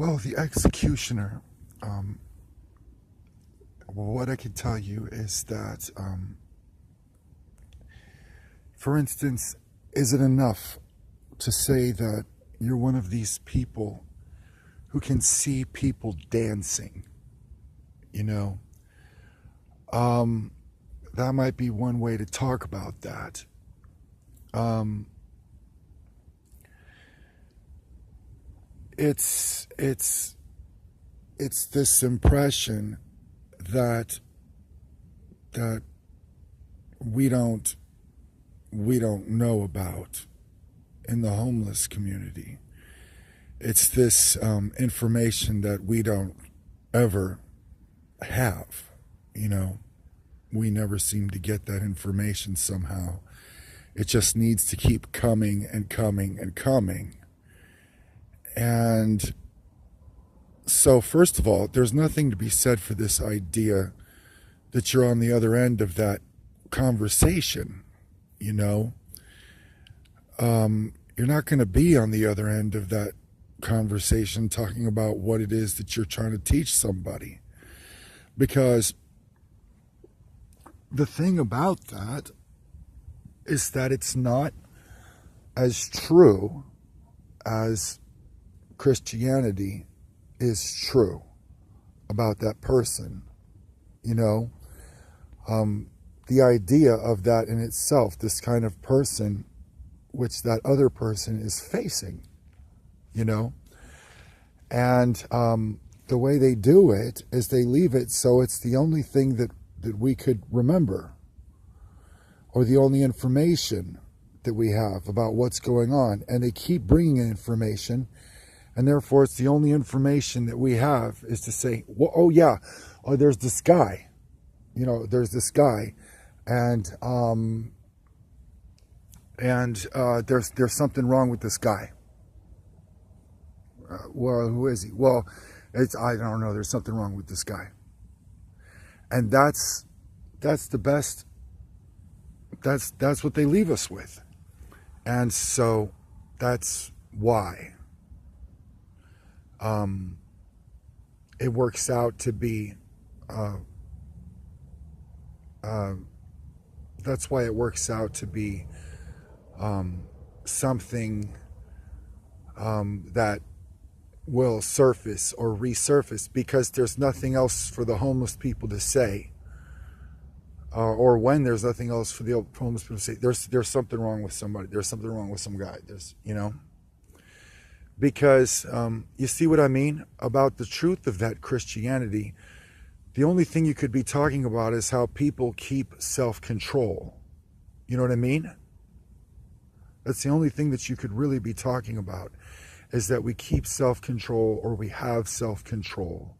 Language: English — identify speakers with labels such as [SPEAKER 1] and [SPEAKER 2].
[SPEAKER 1] Well, the executioner, what I can tell you is that, for instance, is it enough to say that you're one of these people who can see people dancing? You know, that might be one way to talk about that. It's this impression that we don't know about in the homeless community. It's this information that we don't ever have. You know, we never seem to get that information somehow. It just needs to keep coming and coming and coming. And so, first of all, there's nothing to be said for this idea that you're on the other end of that conversation, you know. You're not going to be on the other end of that conversation talking about what it is that you're trying to teach somebody. Because the thing about that is that it's not as true as Christianity is true about that person. You know, the idea of that in itself, this kind of person which that other person is facing, you know, and the way they do it is they leave it so it's the only thing that we could remember, or the only information that we have about what's going on. And they keep bringing in information, and therefore it's the only information that we have is to say, well, oh yeah, oh, there's this guy, you know, there's this guy, and there's something wrong with this guy. Well, who is he? Well, I don't know. There's something wrong with this guy, and that's the best. That's what they leave us with, and so that's why it works out to be. That's why it works out to be something that will surface or resurface, because there's nothing else for the homeless people to say, or when there's nothing else for the homeless people to say, there's something wrong with somebody, there's something wrong with some guy, there's, you know, because you see what I mean about the truth of that Christianity. The only thing you could be talking about is how people keep self-control. You know what I mean? That's the only thing that you could really be talking about, is that we keep self-control, or we have self-control.